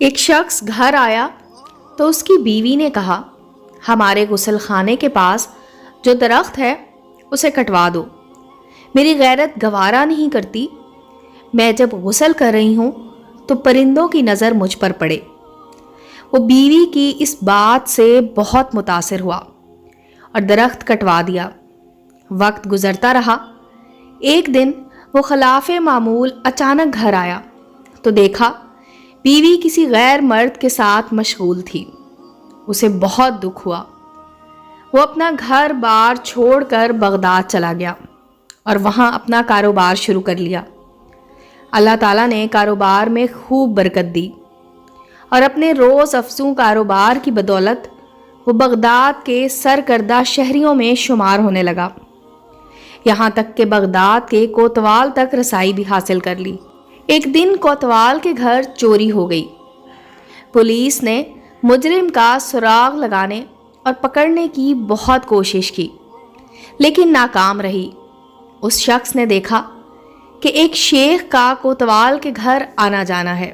एक शख्स घर आया तो उसकी बीवी ने कहा, हमारे गुसल खाने के पास जो दरख्त है उसे कटवा दो। मेरी गैरत गवारा नहीं करती। मैं जब गुसल कर रही हूँ तो परिंदों की नज़र मुझ पर पड़े। वो बीवी की इस बात से बहुत मुतासिर हुआ और दरख्त कटवा दिया। वक्त गुजरता रहा। एक दिन वो खिलाफे मामूल अचानक घर आया तो देखा बीवी किसी गैर मर्द के साथ मशगूल थी। उसे बहुत दुख हुआ। वो अपना घर बार छोड़कर बगदाद चला गया और वहाँ अपना कारोबार शुरू कर लिया। अल्लाह ताला ने कारोबार में खूब बरकत दी और अपने रोज़ अफजूं कारोबार की बदौलत वो बगदाद के सरकर्दा शहरियों में शुमार होने लगा। यहाँ तक कि बगदाद के कोतवाल तक रसाई भी हासिल कर ली। एक दिन कोतवाल के घर चोरी हो गई। पुलिस ने मुजरिम का सुराग लगाने और पकड़ने की बहुत कोशिश की, लेकिन नाकाम रही। उस शख्स ने देखा कि एक शेख का कोतवाल के घर आना जाना है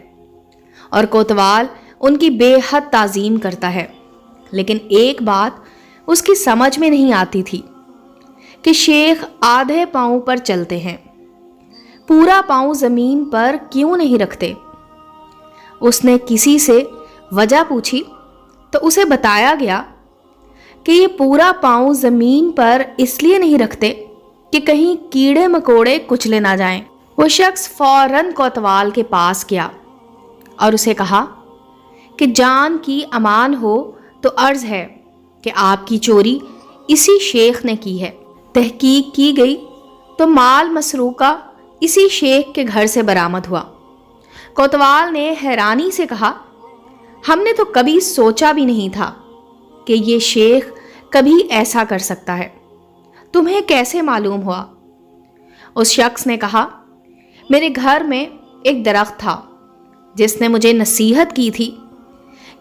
और कोतवाल उनकी बेहद ताज़ीम करता है। लेकिन एक बात उसकी समझ में नहीं आती थी कि शेख आधे पाँव पर चलते हैं, पूरा पाँव ज़मीन पर क्यों नहीं रखते। उसने किसी से वजह पूछी तो उसे बताया गया कि ये पूरा पाँव ज़मीन पर इसलिए नहीं रखते कि कहीं कीड़े मकोड़े कुचले ना जाएं। वो शख्स फौरन कोतवाल के पास गया और उसे कहा कि जान की अमान हो तो अर्ज़ है कि आपकी चोरी इसी शेख ने की है। तहकीक की गई तो माल मसरूका इसी शेख के घर से बरामद हुआ। कोतवाल ने हैरानी से कहा, हमने तो कभी सोचा भी नहीं था कि ये शेख कभी ऐसा कर सकता है। तुम्हें कैसे मालूम हुआ? उस शख्स ने कहा, मेरे घर में एक दरख्त था जिसने मुझे नसीहत की थी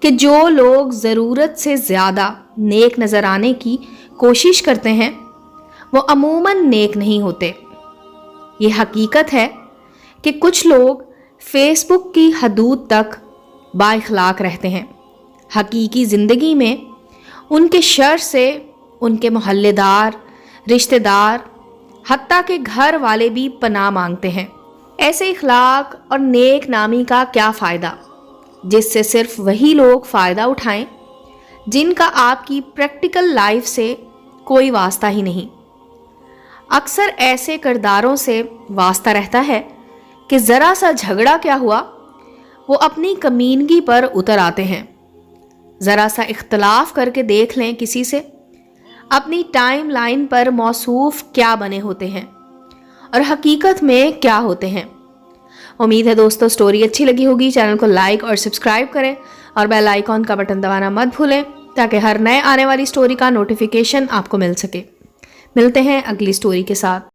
कि जो लोग ज़रूरत से ज़्यादा नेक नज़र आने की कोशिश करते हैं वो अमूमन नेक नहीं होते। ये हकीकत है कि कुछ लोग फेसबुक की हदूद तक बाइखलाक रहते हैं। हकीकी ज़िंदगी में उनके शर से उनके मोहल्लेदार, रिश्तेदार, हत्ता के घर वाले भी पनाह मांगते हैं। ऐसे इखलाक और नेक नामी का क्या फ़ायदा जिससे सिर्फ वही लोग फ़ायदा उठाएं जिनका आपकी प्रैक्टिकल लाइफ से कोई वास्ता ही नहीं। अक्सर ऐसे किरदारों से वास्ता रहता है कि ज़रा सा झगड़ा क्या हुआ वो अपनी कमीनगी पर उतर आते हैं। ज़रा सा इख्तलाफ करके देख लें किसी से, अपनी टाइम लाइन पर मौसूफ क्या बने होते हैं और हकीकत में क्या होते हैं। उम्मीद है दोस्तों स्टोरी अच्छी लगी होगी। चैनल को लाइक और सब्सक्राइब करें और बेल आइकॉन का बटन दबाना मत भूलें ताकि हर नए आने वाली स्टोरी का नोटिफिकेशन आपको मिल सके। मिलते हैं अगली स्टोरी के साथ।